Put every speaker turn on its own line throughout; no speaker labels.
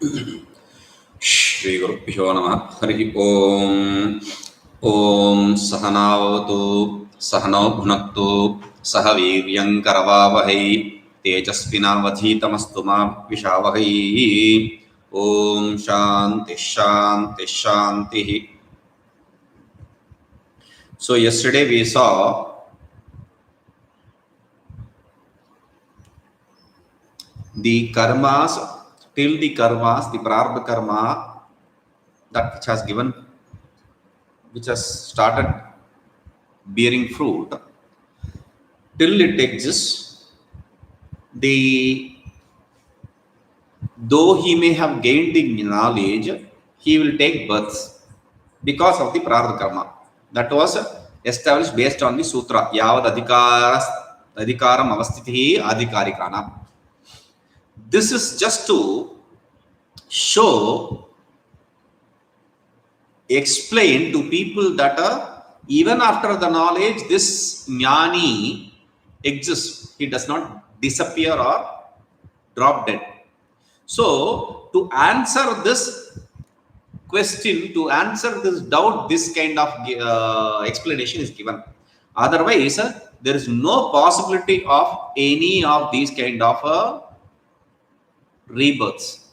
श्री गुरुभ्यो नमः। हरि ओम। ओम सहनावतु सहनौ भुनक्तु सह वीर्यं करवावहै तेजस्विनावधीतमस्तु मा विद्विषावहै। ओम शांति शांति शांति। So yesterday we saw the karmas, till the karmas, the prarabdha karma that which has started bearing fruit, till it exists, though he may have gained the knowledge, he will take births because of the prarabdha karma. That was established based on the sutra yavad adhikaram avastitihi adhikarikana. This is just to show, explain to people that even after the knowledge, this jnani exists. He does not disappear or drop dead. So to answer this question, to answer this doubt, this kind of explanation is given. Otherwise, there is no possibility of any of these kind of rebirths,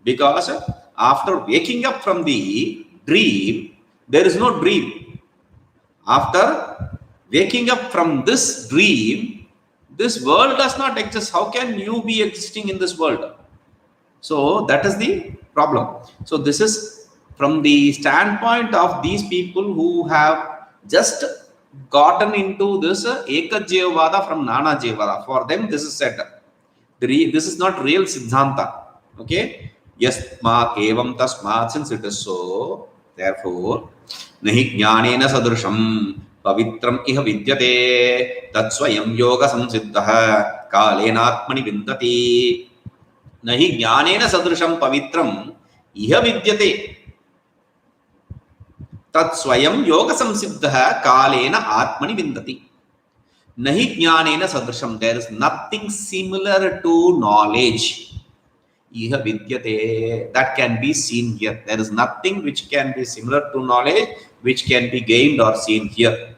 because after waking up from the dream, there is no dream. After waking up from this dream, this world does not exist. How can you be existing in this world? So that is the problem. So this is from the standpoint of these people who have just gotten into this ekajevavada from nanajevavada. For them this is said. This is not real siddhanta. Okay? Yes, ma evam tasmat, since it is so, therefore nahi jnanena sadrusham pavitram iha vidyate tatsvayam yoga samsiddhah kalena atmani vindati. Nahi jnanena sadrusham pavitram iha vidyate tatsvayam yoga samsiddhah kalena atmani vindati. Nahi jnanena sadrusham, there is nothing similar to knowledge. Iha vidyate, that can be seen here. There is nothing which can be similar to knowledge, which can be gained or seen here.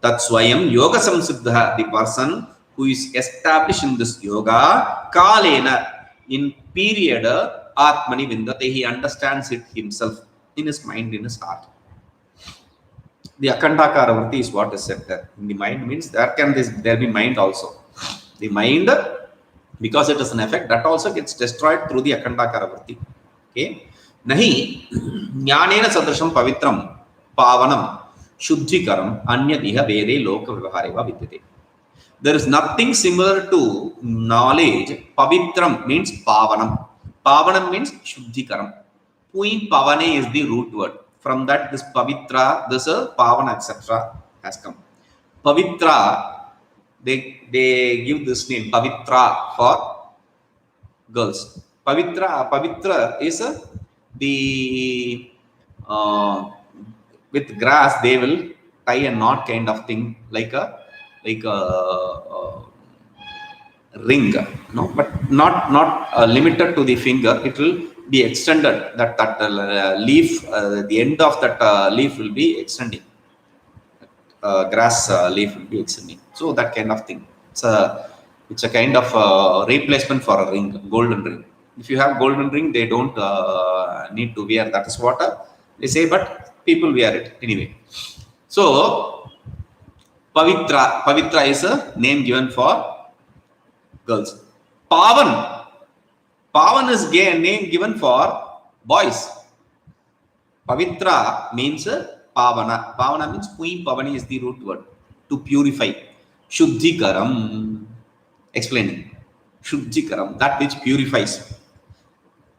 Tatsvayam yoga samsiddha, the person who is established in this yoga, kalena, in period, atmani vindate, he understands it himself, in his mind, in his heart. The akandakara vritti is what is said there. In the mind means there be mind also. The mind, because it is an effect, that also gets destroyed through the akandakara vritti. Okay? Nahi jnanena sadrusham pavitram pavanam shuddhikaram anyadiha vede loka vyavahareva vidyate. There is nothing similar to knowledge. Pavitram means pavanam. Pavanam means shuddhikaram. Pui pavane is the root word. From that, this pavitra, this pavana, etc. has come. Pavitra, they give this name pavitra for girls. Pavitra is the with grass they will tie a knot kind of thing, like a ring, no, but not limited to the finger. It will be extended. That leaf, the end of that leaf will be extending. Grass leaf will be extending. So that kind of thing. It's a kind of replacement for a ring, golden ring. If you have golden ring, they don't need to wear. That is what they say, but people wear it anyway. So Pavitra is a name given for girls. Pavan is a name given for boys. Pavitra means pavana. Pavana means pui pavani is the root word, to purify. Shuddhikaram, explaining. Shuddhikaram, that which purifies.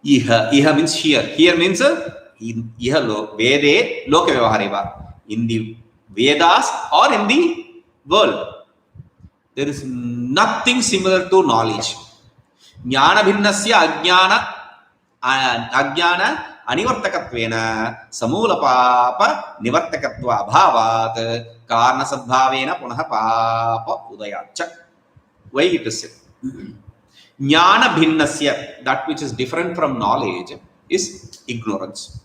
Iha means here. Here means iha vede loka vyavahareva. In the Vedas or in the world, there is nothing similar to knowledge. Jnana bhinnasya ajnana anivartakatvena samula papa nivartakatva bhavat karna sadbhavena punaha papa udayacha. Why it is said? Jnana bhinnasya, that which is different from knowledge, is ignorance.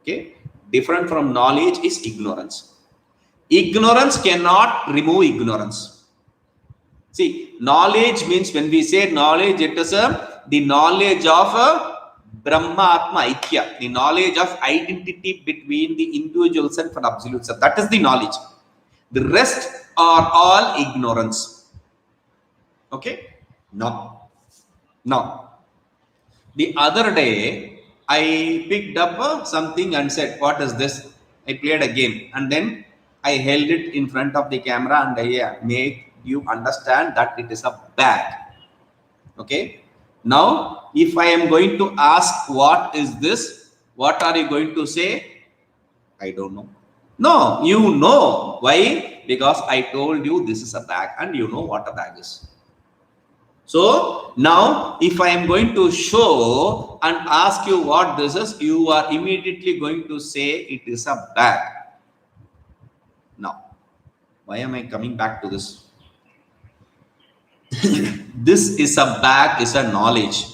Okay? Different from knowledge is ignorance. Ignorance cannot remove ignorance. See, knowledge means, when we say knowledge, it is the knowledge of Brahma Atma Aikya, the knowledge of identity between the individual self and absolute self. That is the knowledge. The rest are all ignorance. Okay? Now, the other day, I picked up something and said, what is this? I played a game and then I held it in front of the camera and I make you understand that it is a bag. Okay? Now, if I am going to ask, what is this? What are you going to say? I don't know. No, you know. Why? Because I told you this is a bag and you know what a bag is. So, now, if I am going to show and ask you what this is, you are immediately going to say it is a bag. Now, why am I coming back to this? This is a bag is a knowledge,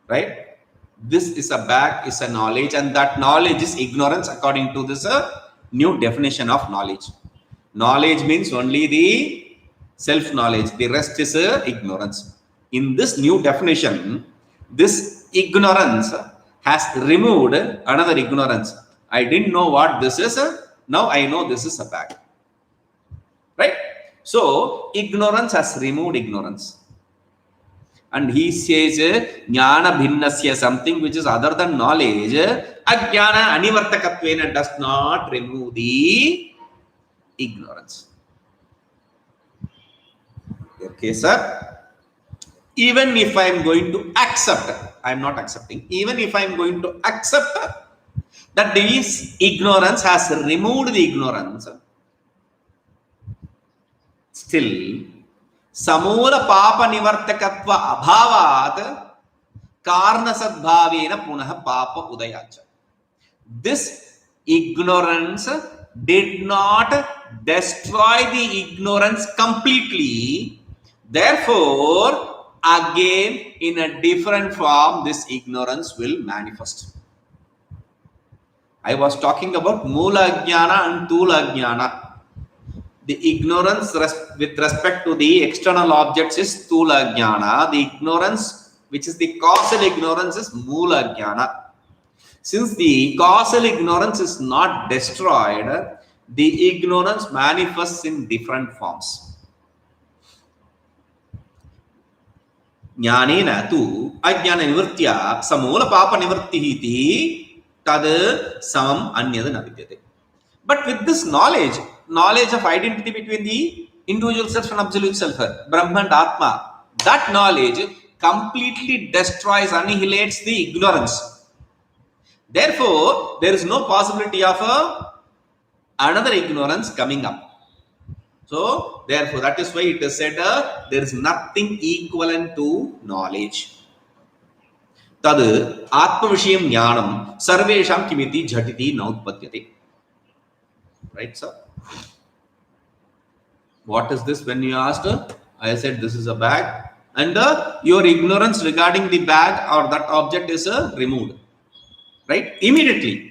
right? This is a bag is a knowledge, and that knowledge is ignorance according to this new definition of knowledge. Knowledge means only the self-knowledge, the rest is ignorance. In this new definition, this ignorance has removed another ignorance. I didn't know what this is, now I know this is a bag, right? So, ignorance has removed ignorance. And he says, jnana bhinnasya, something which is other than knowledge, ajnana anivartakatvena, does not remove the ignorance. Okay, sir? Even if I am going to accept, I am not accepting, even if I am going to accept that this ignorance has removed the ignorance, still, samoola papa nivartakatva abhavat karna sadbhavena punah papa udayacha. This ignorance did not destroy the ignorance completely. Therefore, again, in a different form, this ignorance will manifest. I was talking about Mula Jnana and Tula Jnana. The ignorance with respect to the external objects is Tula Jnana. The ignorance, which is the causal ignorance, is Mula Jnana. Since the causal ignorance is not destroyed, the ignorance manifests in different forms. Jnanena tu ajnana nivrtya samoola papa nivrittihi tad samam anyada navidyate. But with this knowledge of identity between the individual self and absolute self, Brahma and Atma, that knowledge completely destroys, annihilates the ignorance. Therefore, there is no possibility of another ignorance coming up. So, therefore, that is why it is said there is nothing equivalent to knowledge. Tad atma vishayam jnanam sarvesham kimiti jhatiti nautpatyate. Right, sir? What is this? When you asked, I said this is a bag, and your ignorance regarding the bag or that object is removed. Right? Immediately.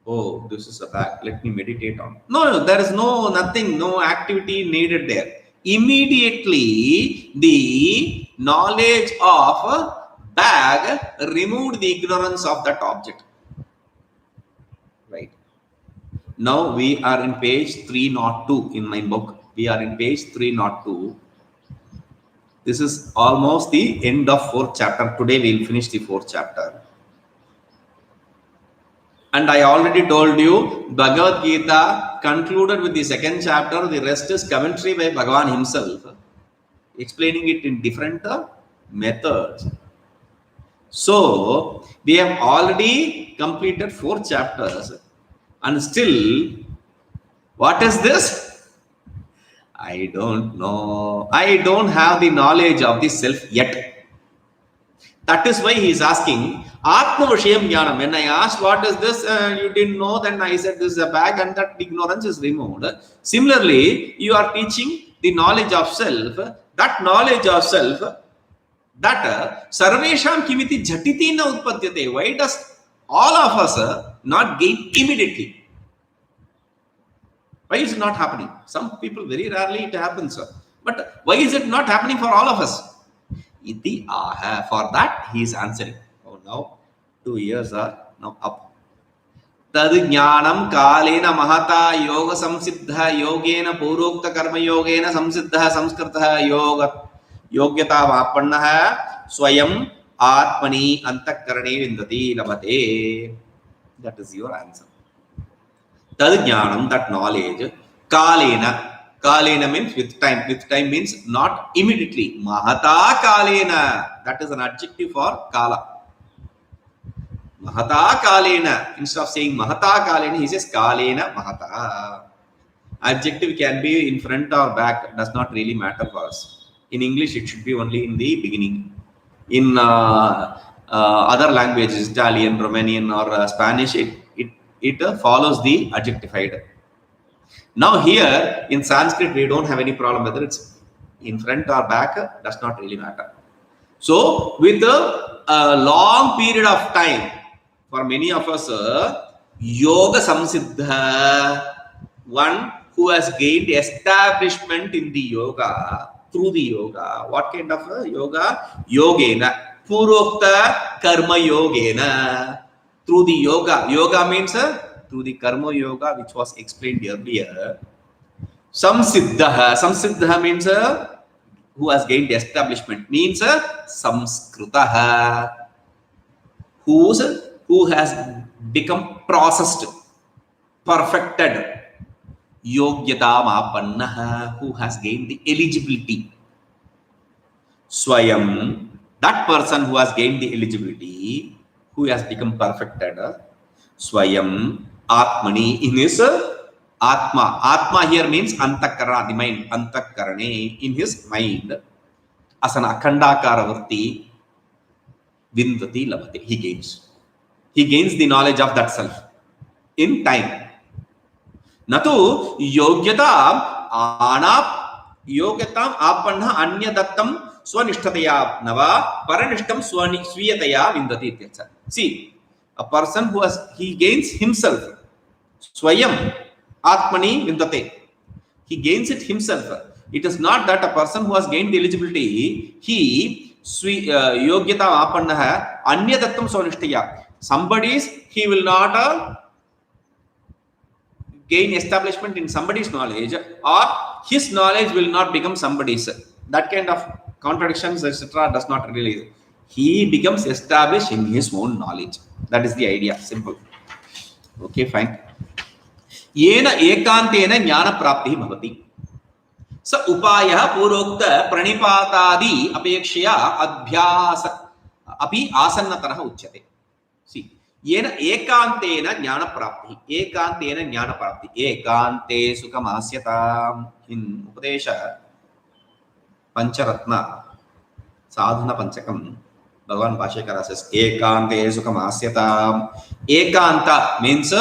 Oh, this is a bag. Let me meditate on. No, there is nothing, no activity needed there. Immediately, the knowledge of bag removed the ignorance of that object. Right. Now we are in page 302 in my book. We are in page 302. This is almost the end of 4th chapter. Today we will finish the 4th chapter. And I already told you, Bhagavad Gita concluded with the 2nd chapter. The rest is commentary by Bhagavan himself, explaining it in different methods. So, we have already completed 4 chapters. And still, what is this? I don't know. I don't have the knowledge of the self yet. That is why he is asking, Atma Vishayam Jnanam. When I asked what is this, you didn't know, then I said this is a bag and that ignorance is removed. Similarly, you are teaching the knowledge of self, that knowledge of self, that sarvesham kimiti jhatiti na utpadyate. Why does all of us not gain immediately? Why is it not happening? Some people, very rarely it happens. But why is it not happening for all of us? Iti aha. For that, he is answering. Oh, now 2 years are now up. तद ज्ञानम कालेन महता योग संसिद्धः योगेन पूर्वोक्त कर्म योगेन संसिद्धः संस्कृतः योग योग्यता वापन्नः स्वयं आत्मनि अंतःकरणे विन्दति लभते. That is your answer. Tad jnanam, that knowledge, kalena means with time means not immediately. Mahata kalena, that is an adjective for kala. Mahata kalena, instead of saying mahata kalena, he says kalena mahata. Adjective can be in front or back, does not really matter for us. In English, it should be only in the beginning. In other languages, Italian, Romanian or Spanish, it follows the adjectified. Now here in Sanskrit, we don't have any problem whether it's in front or back, does not really matter. So with a long period of time, for many of us, yoga samsiddha, one who has gained establishment in the yoga, through the yoga. What kind of yoga? Yogena, purokta karma yogena. Through the yoga. Yoga means through the karma yoga, which was explained earlier. Samsiddha. Samsiddha means who has gained establishment. Means samskritaha. Who has become processed, perfected. Yogyata mapannaha, who has gained the eligibility. Swayam, that person who has gained the eligibility, who has become perfected. Swayam atmani, in his atma. Atma here means antakkara, the mind. Antakkarane, in his mind. As an akhandakara vritti, vindati labhate, he gains. He gains the knowledge of that self in time. Natu yogyatam apanna anya dattam swanishtataya nava paranishtam swiyataya vindati ityartha. See, a person who he gains himself. Swayam atmani vindate. He gains it himself. It is not that a person who has gained the eligibility, he yogyata apanna anya dattam swanishtaya. Somebody's, he will not gain establishment in somebody's knowledge, or his knowledge will not become somebody's. That kind of contradictions, etc., does not really. He becomes established in his own knowledge. That is the idea. Simple. Okay, fine. Yena ekantena jnana prapti bhavati. Sa upayah purokta pranipatadi apekshya adhyasa api asannataraha uchyate. See, yena ekantena jnana prapti. Ekantena jnana prapti. Ekante sukam asyata. In Upadesha Pancharatna Sadhana Panchakam, Bhagavan Bhashyakara says ekante sukam asyata. Ekanta means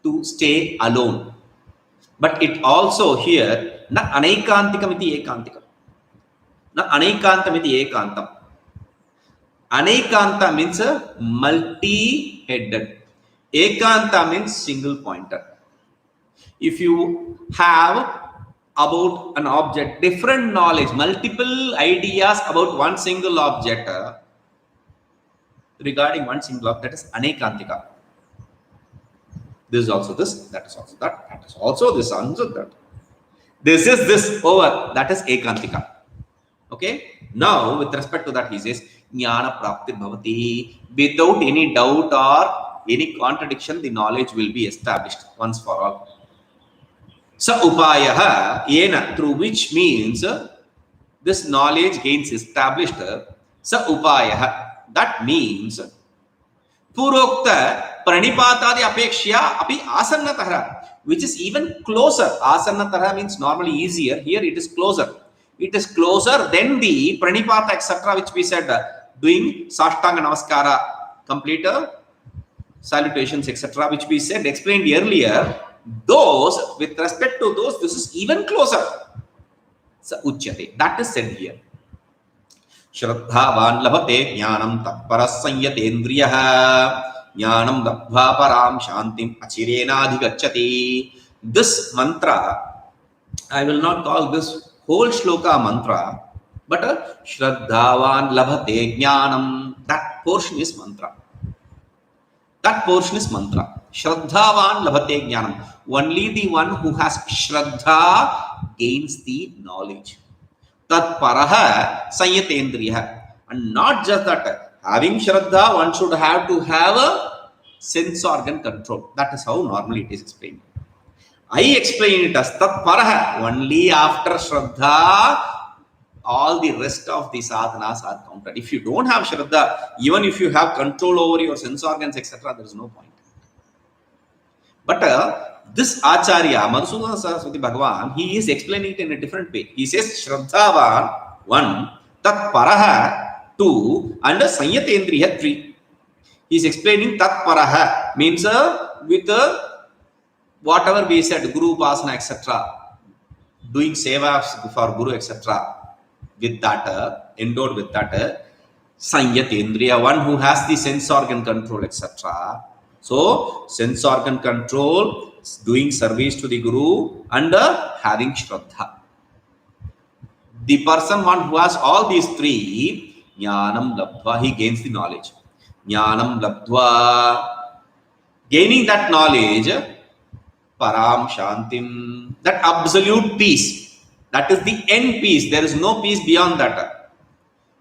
to stay alone. But it also here na anaikantikam iti ekantikam. Na anaikantam iti ekantam. Anekanta means multi-headed. Ekanta means single pointer. If you have about an object, different knowledge, multiple ideas about one single object, regarding one single object, that is anekantika. This is also this, that is also that, that is also this, also that. This is this over, that is ekantika. Okay? Now, with respect to that, he says, Jnana prapti bhavati. Without any doubt or any contradiction, the knowledge will be established once for all. Sa upayaha, yena, through which means this knowledge gains established. Sa upayaha, that means purokta pranipatadi apekshya api asannatara, which is even closer. Asannatara means normally easier. Here it is closer. It is closer than the pranipata, etc., which we said, doing sashtanga namaskara, complete salutations, etc., which we said, explained earlier. those, with respect to those, this is even closer. So, uchyate. That is said here. Shraddhavan labhate jnanam tatparas sanyatendriyah. Jnanam labdhva param shantim achirena adhigacchati. This mantra, I will not call this whole shloka mantra, but Shraddhavan labhate jnanam, that portion is mantra. That portion is mantra. Shraddhavan labhate jnanam. Only the one who has Shraddha gains the knowledge. Tat paraha sanyatendriya. And not just that, having Shraddha, one should have to have a sense organ control. That is how normally it is explained. I explain it as tat paraha. Only after Shraddha, all the rest of the sadhanas are counted. If you don't have Shraddha, even if you have control over your sense organs, etc., there is no point. But this Acharya, Madhusudana Saraswati Bhagavan, he is explaining it in a different way. He says Shraddhavan, 1, Tat Paraha, 2, and Sanyatendriya, 3. He is explaining Tat Paraha, means with whatever we said, Guru Upasana, etc., doing sevas for Guru, etc., with that, endowed with that, Sanyatendriya, one who has the sense organ control, etc. So, sense organ control, doing service to the Guru, and having Shraddha. The person, one who has all these three, Jnanam Labdhva, he gains the knowledge. Jnanam Labdhva, gaining that knowledge, Param Shantim, that absolute peace, that is the end peace. There is no peace beyond that.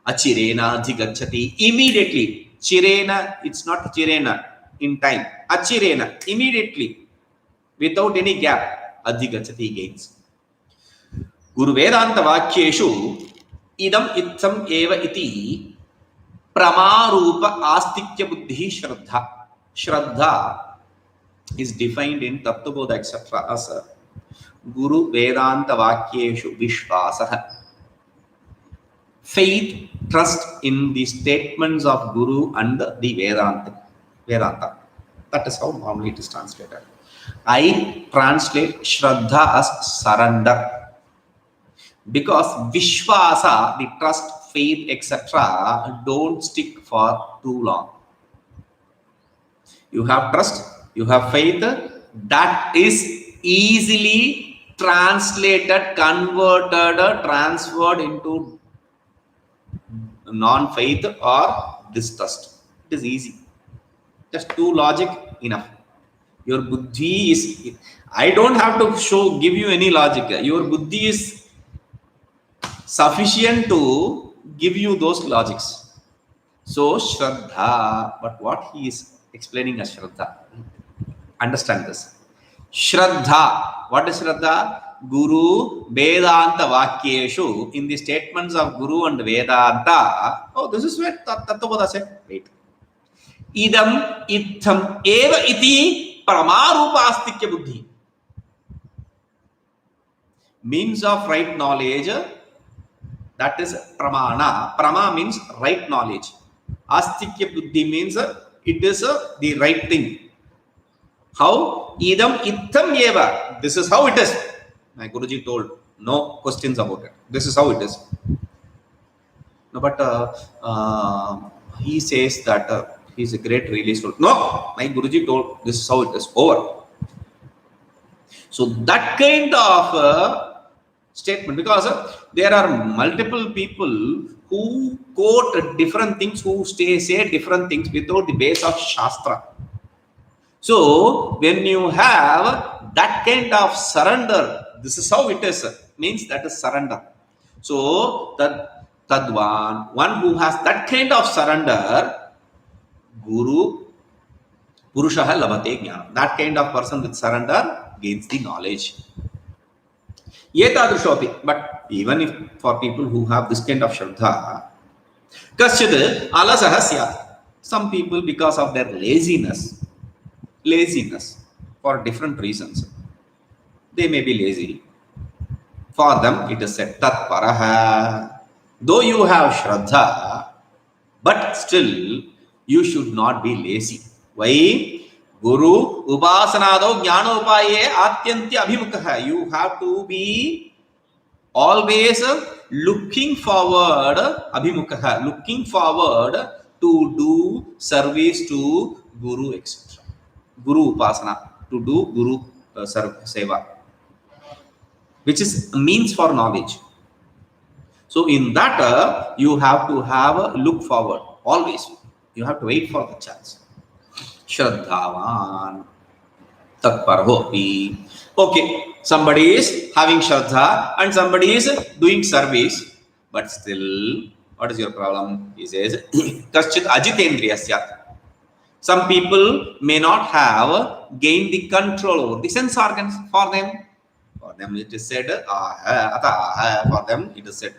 Achirena Adhigacchati, immediately. Chirena, it's not Chirena in time. Achirena, immediately, without any gap, Adhigacchati gains. Guru Vedanta Vakyeshu idam itham eva iti pramarupa astikya buddhi shraddha. Shraddha is defined in Tattvabodha, etc. as Guru Vedanta Vakyeshu Vishvasah. Faith, trust in the statements of Guru and the Vedanta. That is how normally it is translated. I translate Shraddha as surrender. Because Vishwasa, the trust, faith, etc., don't stick for too long. You have trust, you have faith, that is easily translated, converted, transferred into non-faith or distrust. It is easy. Just two logic, enough. Your buddhi is, I don't have to give you any logic. Your buddhi is sufficient to give you those logics. So, Shraddha, but what he is explaining as Shraddha, understand this. Shraddha, what is Shraddha? Guru Vedanta Vakyeshu, in the statements of Guru and Vedanta. Oh, this is where Tattvabodha said. Wait. Idam itham eva iti pramarupa astikya buddhi. Means of right knowledge, that is pramana. Prama means right knowledge. Astikya buddhi means it is the right thing. How? Idam itham eva. This is how it is. My Guruji told. No questions about it. This is how it is. No, but he says that he is a great realist. No, my Guruji told this is how it is. Over. So that kind of statement, because there are multiple people who quote different things, who say different things without the base of Shastra. So when you have that kind of surrender, this is how it is, means that is surrender. So Tadvan, one who has that kind of surrender, Guru Purushaha Labhate Jnanam. That kind of person with surrender gains the knowledge. Yetadrishopi. But even if for people who have this kind of Shraddha, Kaschid Alasaha Syat. Some people, because of their laziness for different reasons, they may be lazy. For them, it is said Tat Paraha. Though you have Shraddha, but still you should not be lazy. Why? Guru upasanado jnanopaye atyantya abhimukha. You have to be always looking forward, abhimukha, looking forward to do service to Guru, etc. Guru upasana, to do Guru seva, which is a means for knowledge. So in that you have to have a look forward always. You have to wait for the chance. Shraddhavan tatparhopi. Okay, somebody is having shraddha and somebody is doing service, but still, what is your problem? He says, kaschit ajitendriya syat. Some people may not have gained the control over the sense organs. For them it is said, for them it is said,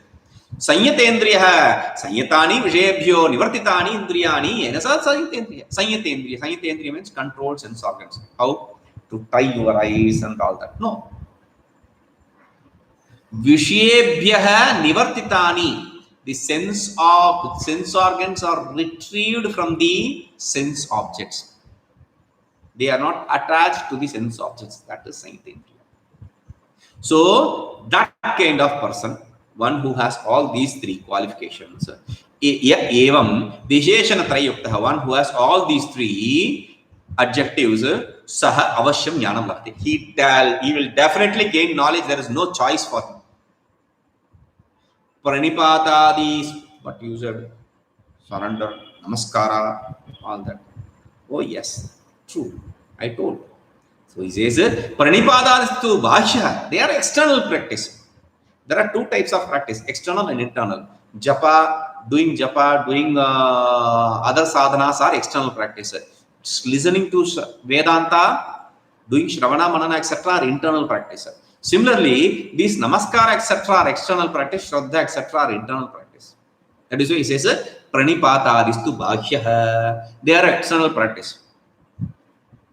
संयतेन्द्रियः संयतानि विषयेभ्यो निवर्तितानि इन्द्रियाणि येन सह संयतेन्द्रियः. संयतेन्द्रिय means controlled sense organs. How to tie your eyes and all that. No. विषयेभ्यः निवर्तितानि. The sense organs are retrieved from the sense objects. They are not attached to the sense objects. That is sanitendriya. So that kind of person, one who has all these three qualifications, evam visheshana trayuktah, one who has all these three adjectives, saha avashyam jnanam labhate. He will definitely gain knowledge. There is no choice for him. Pranipatadis, what you said, surrender, namaskara, all that. Oh yes, true, I told. So he says, pranipadastu bhashya, they are external practice. There are two types of practice, external and internal. Japa, doing other sadhanas are external practice. Just listening to Vedanta, doing Shravana, Manana, etc. are internal practice. Similarly, these namaskara, etc. are external practice, Shraddha, etc. are internal practice. That is why he says, pranipatadistu bhashyaha. They are external practice.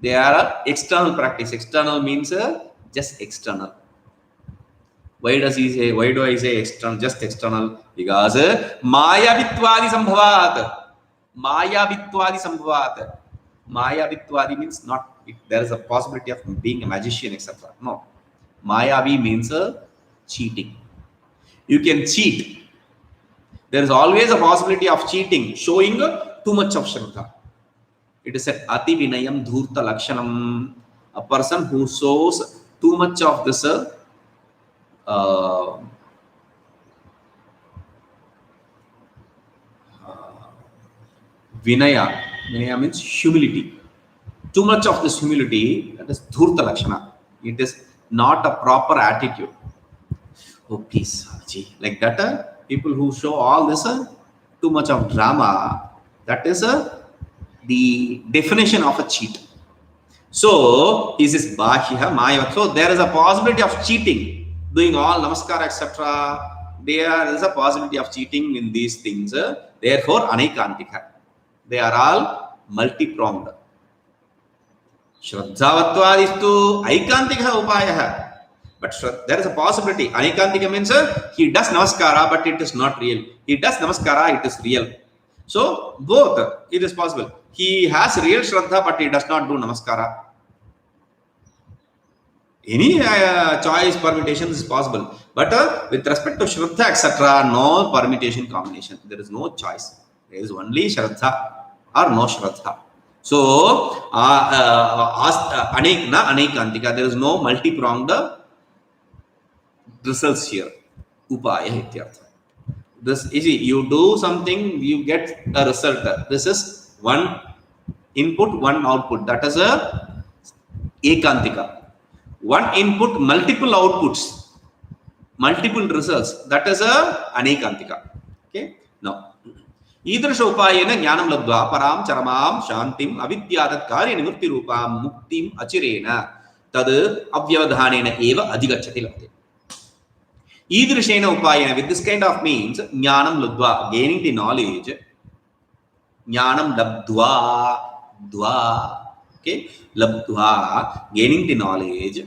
They are external practice. External means just external. Why do I say external, just external? Because Mayavittvadi sambhavat. Mayavittvadi means not, there is a possibility of being a magician, etc. No. Mayavi means cheating. You can cheat. There is always a possibility of cheating, showing too much of Shraddha. It is said, Ati Vinayam Dhurta Lakshanam. A person who shows too much of this Vinaya means humility. Too much of this humility, that is Dhurta Lakshana. It is not a proper attitude. Oh, please, like that, people who show all this too much of drama, that is the definition of a cheat. So this is Bhashya Maya. So there is a possibility of cheating, doing all namaskar, etc. There is a possibility of cheating in these things. Therefore, anaikantika. They are all multi-pronged. Shraddhavattvadistu aikantika upayah. But there is a possibility. Anaikantika means he does namaskara, but it is not real. He does namaskara, it is real. So both, it is possible. He has real Shraddha, but he does not do namaskara. Any choice permutation is possible. But with respect to Shraddha, etc., no permutation combination. There is no choice. There is only Shraddha or no Shraddha. So, anaikantika, there is no multi-pronged results here. Upaya ityartha. This is, you do something, you get a result. This is one input, one output. That is a ekantika. One input, multiple outputs, multiple results. That is a anaikantika. Okay. Now, ईदृश उपायेन ज्ञानं लब्ध्वा परां चरमां शान्तिम् अविद्यात् कार्य निवृत्ति रूपां मुक्तिम् अचिरेण तद् अव्यवधानेन एव अधिगच्छति लभते. ईदृशेन उपायेन, with this kind of means, ज्ञानं लब्ध्वा, gaining the knowledge, ज्ञानं लब्ध्वा, okay, लब्ध्वा, gaining the knowledge,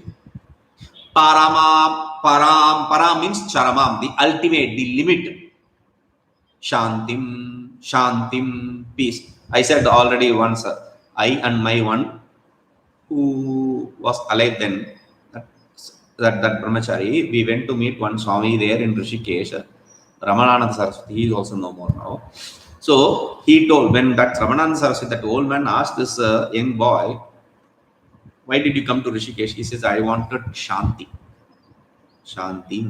param means charamam, the ultimate, the limit, shantim, peace. I said already once, I and my one who was alive then, that brahmachari, we went to meet one Swami there in Rishikesh, Ramananda Saraswati, he is also no more now. So he told, when that Ramananda Saraswati, that old man asked this young boy, why did you come to Rishikesh? He says, I wanted Shanti. Shanti.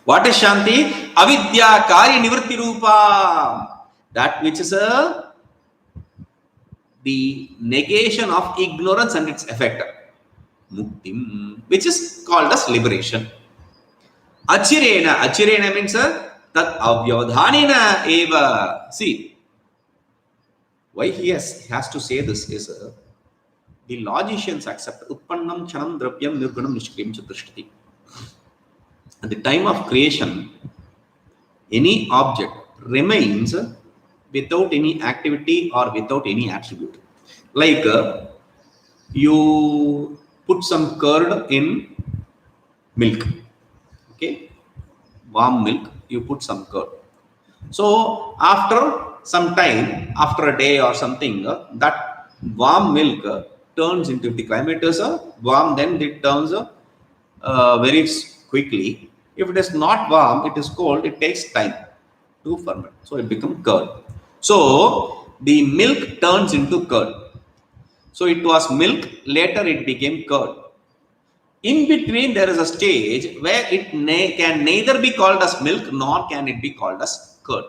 What is Shanti? Avidya Karya Nivritti Rupa. That which is the negation of ignorance and its effect. Muktim, which is called as liberation. Achirena. Achirena means that avyavadhanena eva. See, why he has to say this is the logicians accept utpannam chanam dravyam nirgunam nishkriyam chatushtati. At the time of creation, any object remains without any activity or without any attribute. Like you put some curd in milk, okay, warm milk, you put some curd. So after some time, after a day or something, that warm milk turns into, the climate is warm, then it turns very quickly. If it is not warm, it is cold, it takes time to ferment. So it becomes curd. So the milk turns into curd. So it was milk, later it became curd. In between, there is a stage where it can neither be called as milk nor can it be called as curd.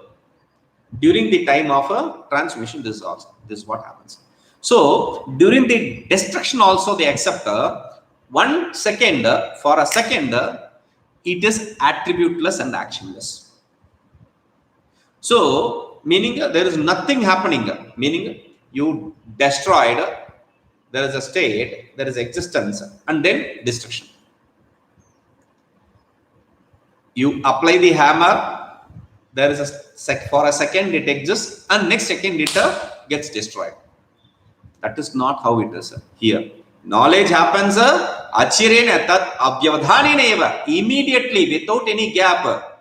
During the time of a transmission, this is what happens. So during the destruction also, they accept 1 second, for a second, it is attributeless and actionless. So meaning there is nothing happening, meaning you destroyed, there is a state, there is existence, and then destruction. You apply the hammer, there is for a second it exists, and next second it gets destroyed. That is not how it is here. Knowledge happens achirena tat avyavadhanena eva, immediately, without any gap.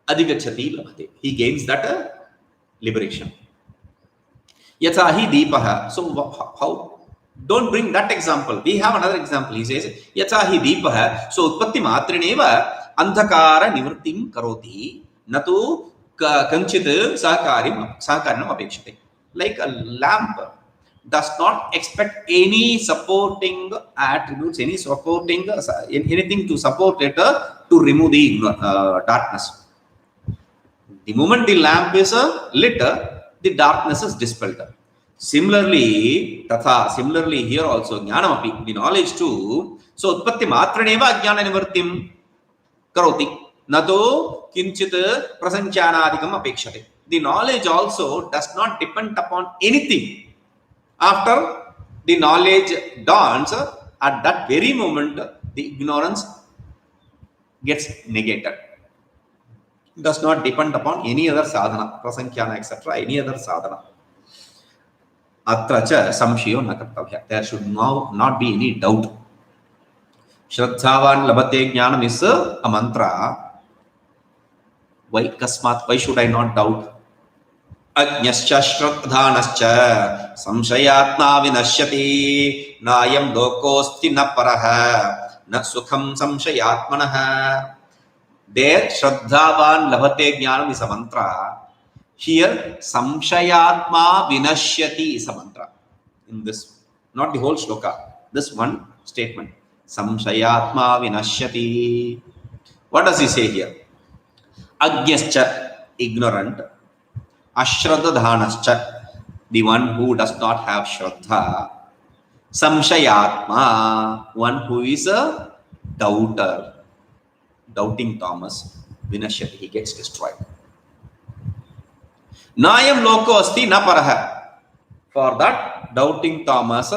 Adhigachati labhate. He gains that liberation. Yatha hi deepaha. So how? Don't bring that example. We have another example. He says, Yatha hi deepaha. So utpatti matrineva andhakara nivrittim karoti natu kanchit sahakarinam apekshate. Like a lamp does not expect any supporting attributes, any supporting anything to support it to remove the darkness. The moment the lamp is lit, the darkness is dispelled. Similarly, here also, jnanamapi, the knowledge too. So, utpatti matraneva jnana nivartim karoti. Nato kinchit prasanchanadikam apekshate. The knowledge also does not depend upon anything. After the knowledge dawns, at that very moment, the ignorance gets negated. Does not depend upon any other sadhana, prasankyana, etc., any other sadhana. Atracha samshayo na kartavya. There should not be any doubt. Shraddhavan labhate jnanam is a mantra. Why kasmat? Why should I not doubt? Ajñascha shraddhanascha samshayatma vinashyati nayam lokosti na paraha na sukham samshayatmanaha. There, Shraddhavan labhate jnanam is a mantra. Here, samshayatma vinashyati is a mantra. In this, not the whole shloka, this one statement. Samshayatma vinashyati. What does he say here? Ajñascha, ignorant. Ashraddhanascha, the one who does not have Shraddha. Samshayatma, one who is a doubter. Doubting Thomas, vinashyati, he gets destroyed. Nayam loko asti na paraha. For that doubting Thomas,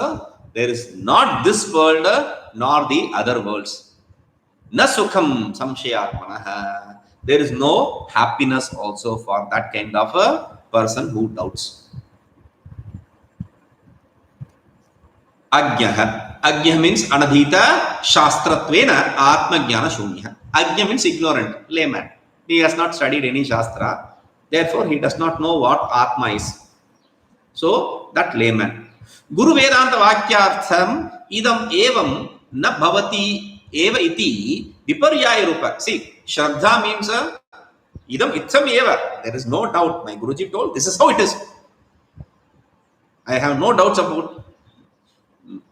there is not this world nor the other worlds. Na sukham samshayatmanaha. There is no happiness also for that kind of a person who doubts. Ajñah. Ajñah means anadhita shastratvena atma jnana shunya. Ajña means ignorant, layman. He has not studied any shastra. Therefore, he does not know what Atma is. So, that layman. Guru Vedanta Vakyartham idam evam na bhavati eva iti viparyaya rupa. See, Shraddha means idam itsam eva. There is no doubt. My Guruji told this is how it is. I have no doubts about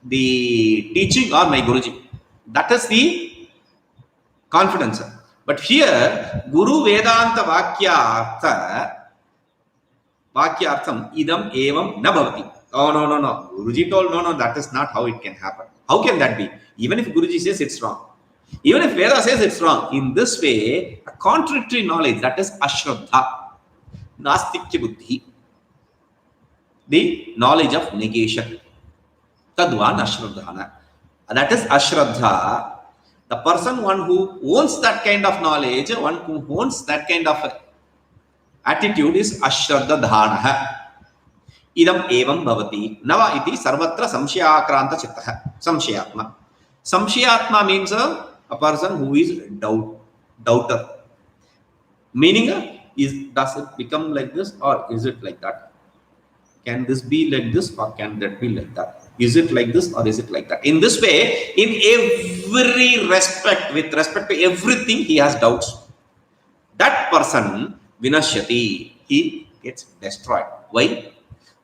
the teaching or my Guruji. That is the confidence. But here, Guru Vedanta Vakyartham idam evam na bhavati. Oh, no. Guruji told, no, that is not how it can happen. How can that be? Even if Guruji says it's wrong. Even if Veda says it's wrong. In this way, a contradictory knowledge, that is ashraddha. Nastikya buddhi. The knowledge of negation. Tadvan ashraddhana. That is ashraddha. The person, one who owns that kind of knowledge, one who owns that kind of attitude is ashraddhanaha. Idam evam bhavati. Nava iti sarvatra samshayakranta chittaha. Samshayatma. Samshayatma means a person who is doubter. Meaning, does it become like this or is it like that? Can this be like this or can that be like that? Is it like this or is it like that? In this way, in every respect, with respect to everything, he has doubts. That person, vinashyati, he gets destroyed. Why?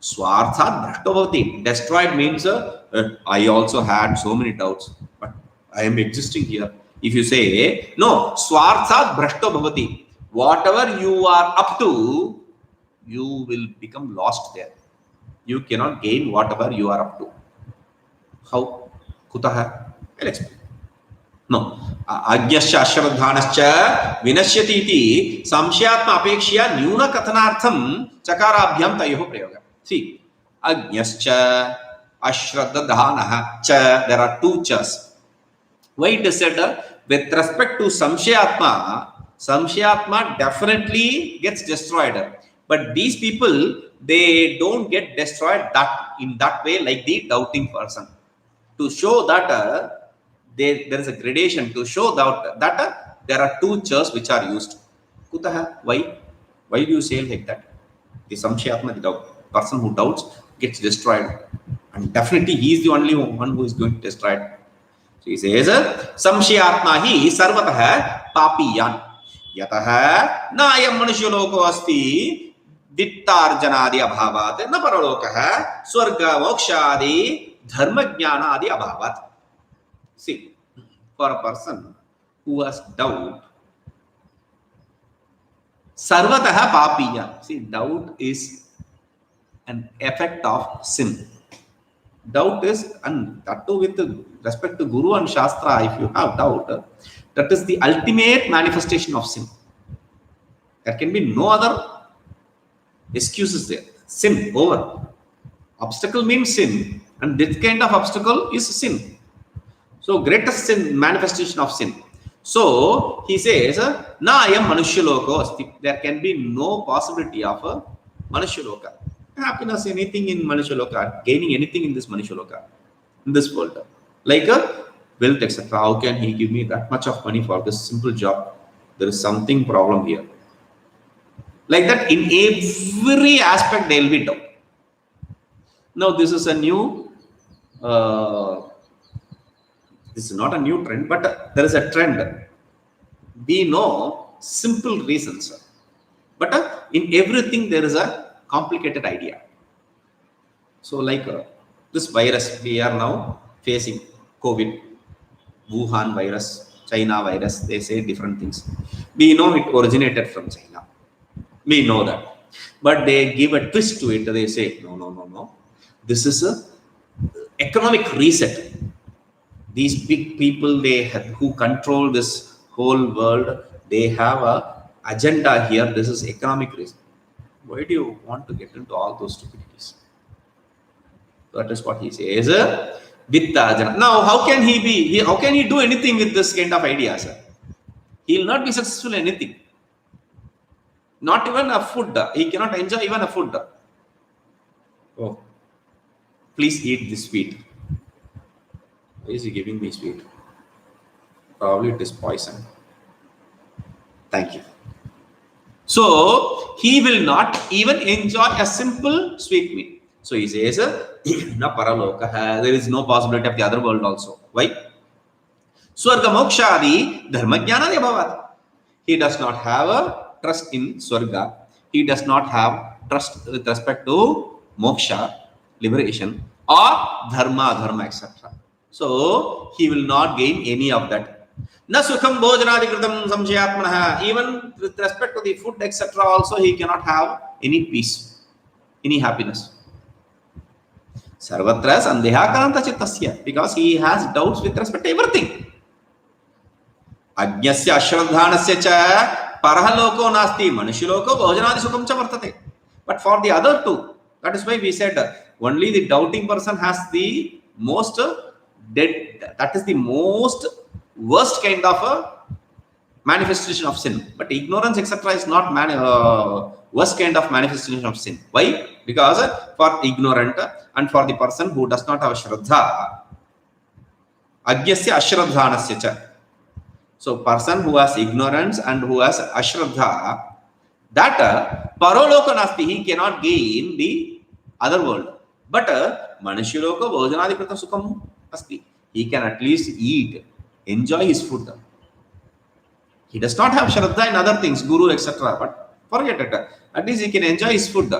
Swarthat bhrashtovati. Destroyed means, I also had so many doubts, but I am existing here. If you say, no, swarthat bhrashtovati. Whatever you are up to, you will become lost there. You cannot gain whatever you are up to. How? Kutaha? I'll explain. No. Agyasya ashraddhanascha vinashyati iti samshayatma apekshya nyuna kathanartham chakarabhyam tayoh prayoga. See, Ajnascha, Ashraddhanaha, cha, there are two chas. Why it is said with respect to Samshayatma definitely gets destroyed. But these people, they don't get destroyed in that way like the doubting person. To show that there is a gradation, to show that there are two chas which are used. Kutaha? Why? Why do you say like that? The Samshayatma, the person who doubts, gets destroyed. And definitely he is the only one who is going to destroy it. So he says, Samshayatma hi sarvatah papiyan. Yataha nayam manushuloko asti dittarjanadi abhavat na paralokaha swarga mokshadi dharma jnanadi abhavat. See, for a person who has doubt, sarvatah papiyan. See, doubt is an effect of sin. Doubt is, and that too with respect to Guru and Shastra, if you have doubt, that is the ultimate manifestation of sin. There can be no other excuses there. Sin, over. Obstacle means sin, and this kind of obstacle is sin. So, greatest sin, manifestation of sin. So, he says, Na ayam manushyaloko asti. There can be no possibility of a manushyaloka. Happiness, anything in Manushaloka, gaining anything in this Manushaloka, in this world. Like a wealth, etc. How can he give me that much of money for this simple job? There is something problem here. Like that, in every aspect, there will be doubt. Now, this is a new, this is not a new trend, but there is a trend. We know simple reasons. But in everything, there is a complicated idea. So like this virus, we are now facing COVID, Wuhan virus, China virus, they say different things. We know it originated from China. We know that. But they give a twist to it. They say, no. This is a economic reset. These big people, who control this whole world, they have a agenda here. This is economic reset. Why do you want to get into all those stupidities? That is what he says. Now, how can he do anything with this kind of ideas? He will not be successful in anything. Not even a food. He cannot enjoy even a food. Oh, please eat this sweet. Why is he giving me sweet? Probably it is poison. Thank you. So, he will not even enjoy a simple sweet meat. So, he says, na paralokah. There is no possibility of the other world also. Why? Swarga mokshadi dharma jnana abhavat. He does not have a trust in Swarga. He does not have trust with respect to moksha, liberation, or dharma, etc. So he will not gain any of that. Na sukham bhojanadikritam samshayatmanah. Even with respect to the food, etc. also he cannot have any peace, any happiness. Sarvatra sandeha karanta chittasya, because he has doubts with respect to everything. Ajnasya ashraddhanasya cha parahaloko nasti manushyaloko bhojanadi sukham cha vartate. But for the other two, that is why we said only the doubting person has the most that is the most worst kind of a manifestation of sin. But ignorance, etc. is not worst kind of manifestation of sin. Why? Because for ignorant and for the person who does not have shraddha, ajnasya ashraddhanasya cha. So person who has ignorance and who has ashraddha, that paroloka nasti, he cannot gain the other world. But manushaloka bhojanadikrita sukham asti. He can at least eat, enjoy his food. He does not have shraddha in other things, guru, etc. But forget it. At least he can enjoy his food.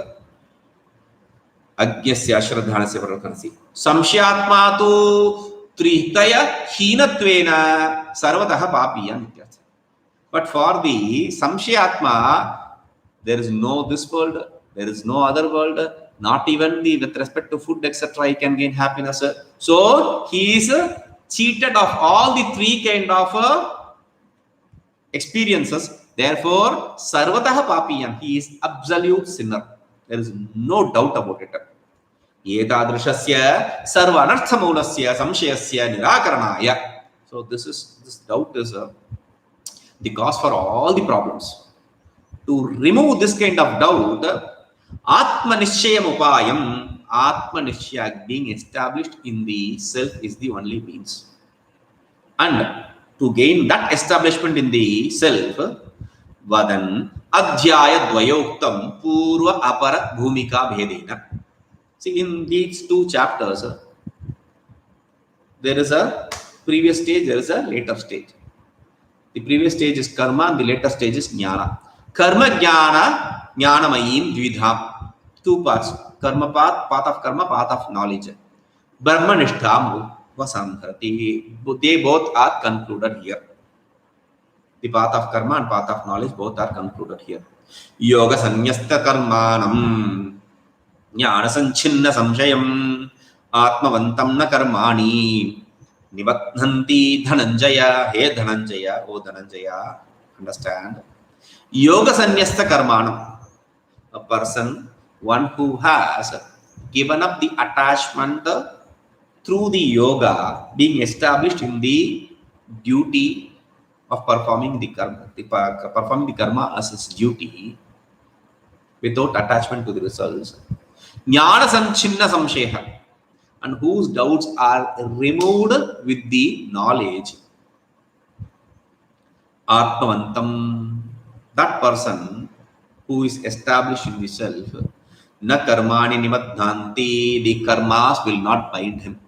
Ajnasya ashraddhanasya parakanasi. Samshyatma tu tritaya hinatvena sarvataha papiya. But for the samshyatma, there is no this world, there is no other world, not even the with respect to food, etc. he can gain happiness. So he is cheated of all the three kind of experiences. Therefore, sarvataha papiyan, he is absolute sinner. There is no doubt about it. Etadrishasya sarva anarthamulasya samshayasya nirakaranaya. So this doubt is the cause for all the problems. To remove this kind of doubt, Atma Nishchayam Upayam, Atma Nishchaya being established in the self is the only means. And to gain that establishment in the self, Vadan Adhyaya Dvayoktam Purva Apara Bhumika Bhedena. See, in these two chapters, there is a previous stage, there is a later stage. The previous stage is karma and the later stage is jnana. Karma jnana, jnanamayim dvidham. Two parts. Karma path, path of karma, path of knowledge. Brahmanishtham vasamdharati. They both are concluded here. The path of karma and path of knowledge both are concluded here. Yoga sanyasta karmanam. Jnana sanchinna samshayam. Atmavantam na karmani. Nivatnanti Dhananjaya. Hey Dhananjaya, oh Dhananjaya, understand? Yoga sanyasta karmanam. A person, one who has given up the attachment through the yoga, being established in the duty of performing the karma as his duty without attachment to the results. Jnana sanchinna samsheha. And whose doubts are removed with the knowledge. Atmavantam, that person who is established in the self, na karmani nimadhanti, the karmas will not bind him.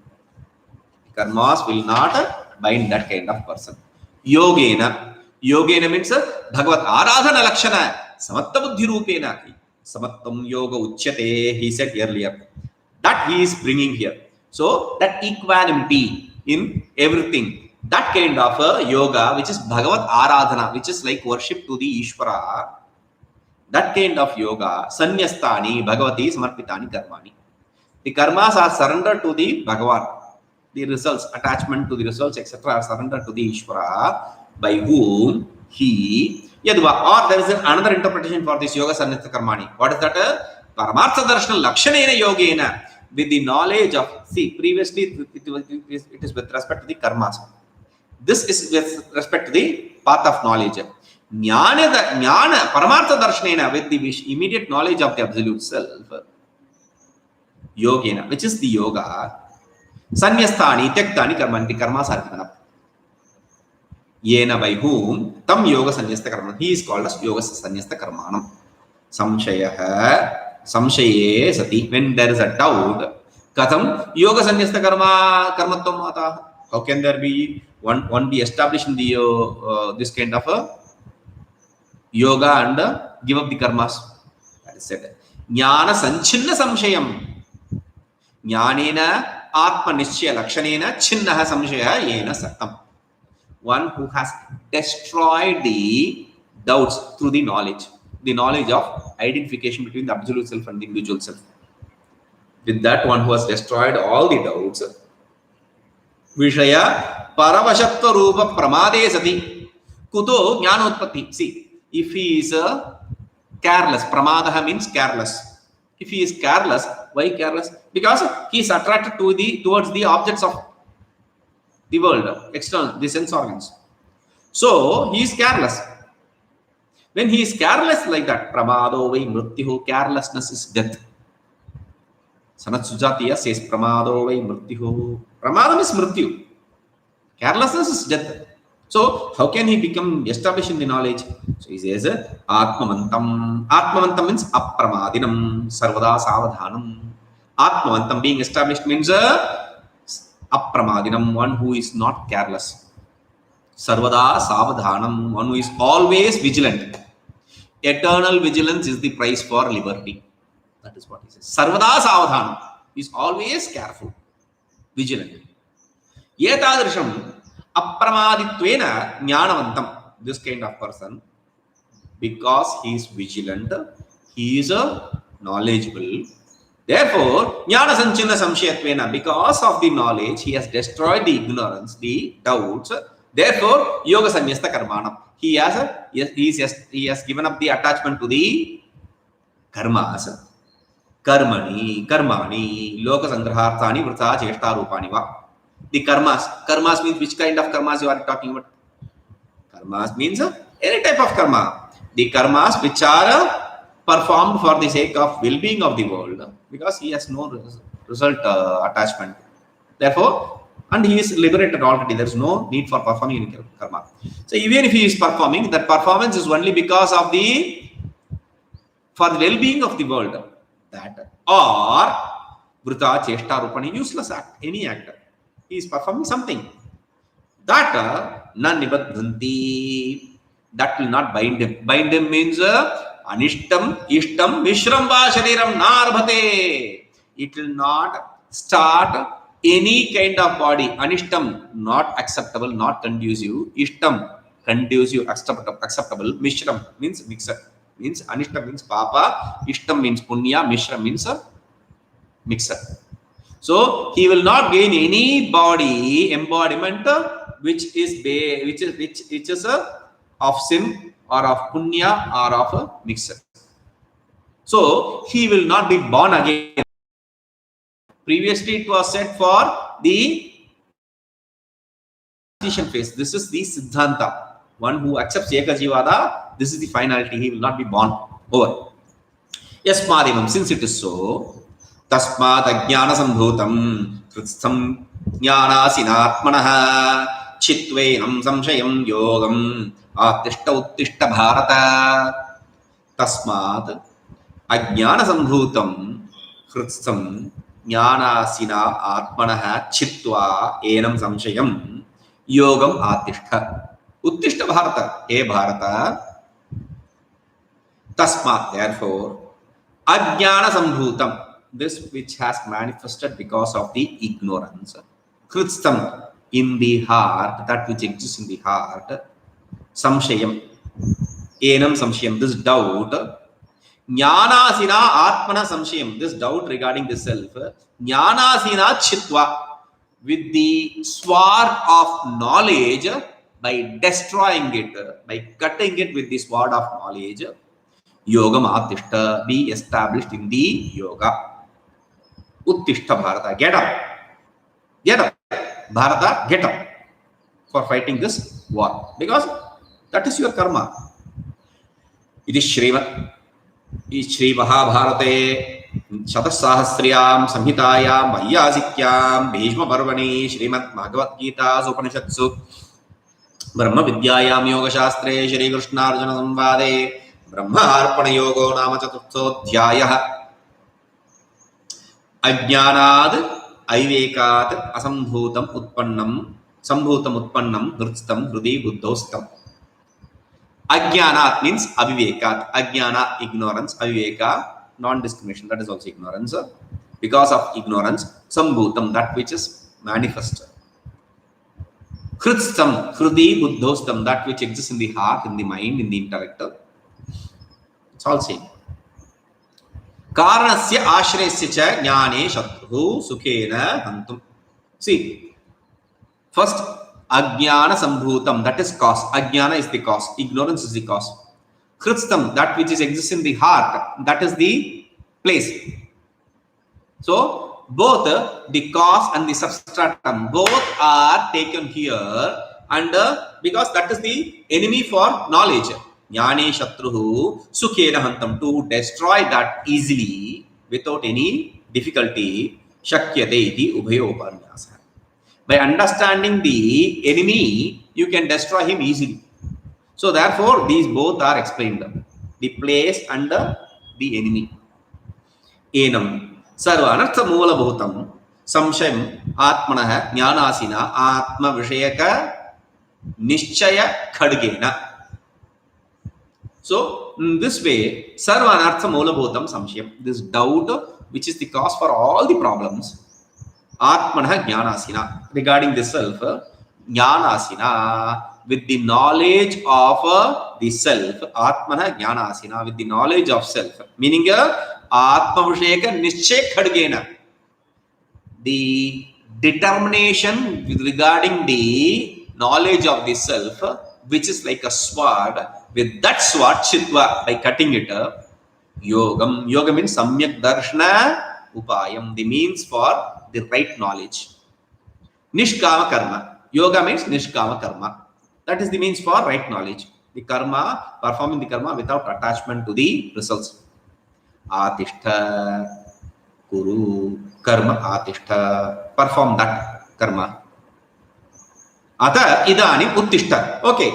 The karmas will not bind that kind of person. Yogena, yogena means Bhagavat Aradhana Lakshana, Samatta Buddhi Rupena, Samattam Yoga Uchyate, he said earlier. That he is bringing here. So that equanimity in everything, that kind of a yoga, which is Bhagavat Aradhana, which is like worship to the Ishvara, that kind of yoga, sanyastani, Bhagavati samarpitani karmani. The karmas are surrendered to the Bhagavan. The results, attachment to the results, etc. are surrendered to the Ishvara, by whom he, yadva, or there is another interpretation for this yoga sanyasta karmani. What is that? Paramartha darshana lakshanena yogena. With the knowledge of, see, previously it is with respect to the karmas. This is with respect to the path of knowledge. Jnana, paramartha darshanena, with the immediate knowledge of the absolute self. Yogena, which is the yoga. Sanyasthani, tyaktani karmani, the karmas are given up. Yena, by whom, tam yoga sanyasta karman. He is called as yoga sanyasta karmanam. Samshayaha. Samshaye sati, when there is a doubt, Katham yoga sanyasta karmatvam mata. How can there be one be established in the this kind of a yoga and give up the karmas? That is said. Jnana sanchinna samshayam. Jnanena atma nishchaya lakshanena chinnaha samshaya yena satam. One who has destroyed the doubts through the knowledge of identification between the absolute self and the individual self. With that one who has destroyed all the doubts, Vishaya paravashatva rupa pramade sati kuto jnanotpatti. See, if he is careless, pramadaha means careless. If he is careless, why careless? Because he is attracted towards the objects of the world, external, the sense organs. So he is careless. When he is careless like that, pramado vai mrityu, carelessness is death. Sanat Sujatiya says pramado vai mrityu. Pramadam is mrityu. Carelessness is death. So how can he become established in the knowledge? So he says atmavantam. Atmavantam means apramadinam, sarvada savadhanam. Atmavantam being established means apramadinam, one who is not careless. Sarvada savadhanam, one who is always vigilant. Eternal vigilance is the price for liberty. That is what he says. Sarvada savadhanam is always careful, vigilant. Yetadrisham apramadittvena jnanavantam. This kind of person, because he is vigilant, he is knowledgeable. Therefore, jnana sanchina samshayatvena, because of the knowledge, he has destroyed the ignorance, the doubts. Therefore, yoga sanyasta karmanam. He has given up the attachment to the karmas. Karmani, loka sangraharthani vrta cheshta rupani va. The karmas means which kind of karmas you are talking about? Karmas means any type of karma. The karmas which are performed for the sake of well-being of the world, because he has no result attachment. Therefore, and he is liberated already. There is no need for performing any karma. So even if he is performing, that performance is only because of for the well-being of the world. That or vrta cheshta rupani, useless act, any act. He is performing something. That na nibadhanti, that will not bind him. Bind him means anishtam, ishtam, mishram va shariram narbhate. It will not start any kind of body. Anishtam, not acceptable, not conducive. Ishtam, conducive, acceptable. Mishram means mixer. Means anishtam means papa, ishtam means punya, mishram means mixer. So he will not gain any body embodiment which is of sin or of punya or of a mixer. So he will not be born again. Previously it was said for the transition phase. This is the Siddhanta. One who accepts Ekajivada, this is the finality. He will not be born. Over. Yasmadivam, since it is so, tasmat ajnana sambhutam kritstham jnanasinatmanaha chitvenam samshayam yogam atishta uttishta bharata. Tasmat ajnana sambhutam kritstham jnanasina atmanaha chitva enam samshayam yogam atishta uttishta bharata. Hey Bharata, tasmat, therefore, ajnana sambhutam, this which has manifested because of the ignorance, kritstam, in the heart, that which exists in the heart, samshayam, enam samshayam, this doubt, jnanasina atmana samshayam, this doubt regarding the self, jnanasina chitva, with the sword of knowledge, by destroying it, by cutting it with the sword of knowledge, yogam atishta, be established in the yoga. Uttishta Bharata, get up. Get up. Bharata, get up for fighting this war. Because that is your karma. It is Shri Mahabharate Shatasahasriyam Samhitayam Vaiyasikyam Bhishma Parvani Shrimad Bhagavad Gita Upanishatsu Brahma Vidyayam Yoga Shastre Shri Krishna Arjuna Samvade Brahma Arpana Yogo Nama Chaturthodhyayah. अज्ञानाद अविवेकात् असंभूतम उत्पन्नम नृत्सतम हृदय बुद्धोस्तम. Ajnanat means avivekat. Ajnana, ignorance. Aviveka, non-discrimination. That is also ignorance. Because of ignorance, sambhutam, that which is manifest. Kritstam, hrudi buddhostam, that which exists in the heart, in the mind, in the intellect. It's all same. Karanasya ashrayasya cha jnane shatruhu sukhena hantum. See, first, Ajnana sambhutam, that is cause. Ajnana is the cause. Ignorance is the cause. Kritstam, that which is exists in the heart, that is the place. So, both the cause and the substratum, both are taken here, and because that is the enemy for knowledge. Jnane shatruhu sukhena hantam, to destroy that easily without any difficulty. Shakyate iti ubhayoparnyasa. By understanding the enemy, you can destroy him easily. So therefore, these both are explained. The place and the enemy. Enam sarva anartha moola bhutam samshayam atmanah jnanasina atma vishayaka nishchaya khadgena. So in this way, sarva anartha moola bhutam samshayam, this doubt which is the cause for all the problems, Atmanah Jnanasina, regarding the self, Jnanasina, with the knowledge of the self, Atmanah Jnanasina, with the knowledge of self, meaning Atma Visheka Nishchay Khadgena, the determination with regarding the knowledge of the self, which is like a sword, with that sword, Chitva, by cutting it, Yogam, Yoga means Samyak Darshana Upayam, the means for the right knowledge. Nishkama karma. Yoga means nishkama karma. That is the means for right knowledge. The karma, performing the karma without attachment to the results. Atishtha, kuru, karma atishtha. Perform that karma. Ata idani uttishta. Okay.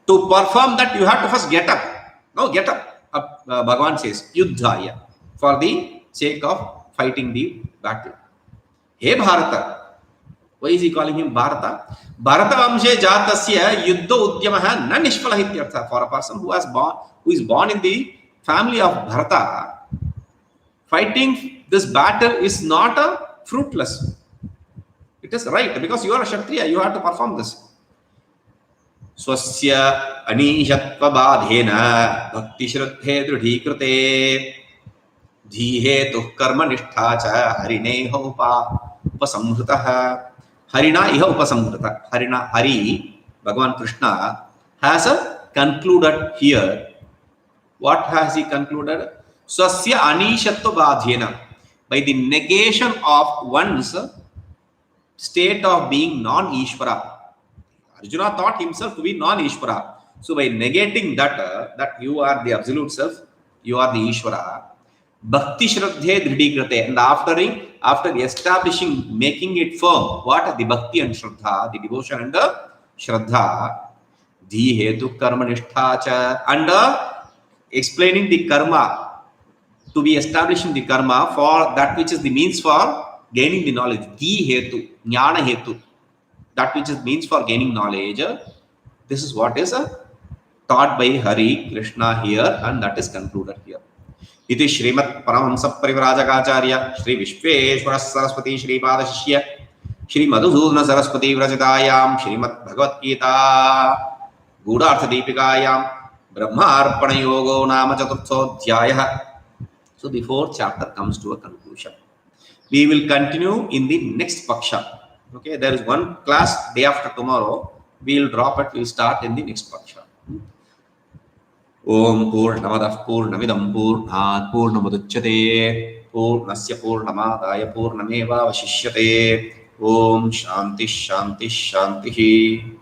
To perform that, you have to first get up. No, get up. Bhagavan says, yuddhaya. For the sake of fighting the battle. Hey Bharata. Why is he calling him Bharata? Bharata vamshe jatasya yuddha udyamaha na nishphala ityartha. For a person who is born in the family of Bharata, fighting this battle is not fruitless. It is right, because you are a Kshatriya, you have to perform this. Swasya anishatva badhena bhakti shraddhe dridhikrute धीहेतु कर्मनिष्ठा च हरिणेह उपसंहृतः. हरिणा इह उपसंहृतः. हरिणा, Hari, Bhagavan Krishna has concluded here. What has he concluded? Swasya anishatva badhyena, by the negation of one's state of being non-Ishvara. Arjuna thought himself to be non-Ishvara. So by negating that, that you are the absolute self, you are the Ishvara, Bhakti Shraddhe Dridhikrate, and after establishing, making it firm, what? The Bhakti and Shraddha, the devotion and the Shraddha, Dhihetu Karma Nishtha cha, and explaining the karma, to be establishing the karma for that which is the means for gaining the knowledge. Dhihetu, Jnana Hetu, that which is means for gaining knowledge. This is what is taught by Hari Krishna here, and that is concluded here. इति श्रीमत् परमहंस परिव्राजकाचार्य श्री विश्वेश्वर सरस्वती श्रीपाद शिष्य श्री मधुसूदन सरस्वती विरचितायां श्रीमद् भगवत गीता गूढ़ार्थ दीपिकायां ब्रह्मार्पण योगो नाम चतुर्थोऽध्यायः. So the fourth chapter comes to a conclusion. We will continue in the next paksha. Okay, there is one class day after tomorrow. We will drop it. We will start in the next paksha. ओम पूर्णमदः पूर्णमिदं पूर्णात् पूर्णमुदच्यते पूर्णस्य पूर्णमादाय पूर्णमेवावशिष्यते. ओम शांति शांति शांति.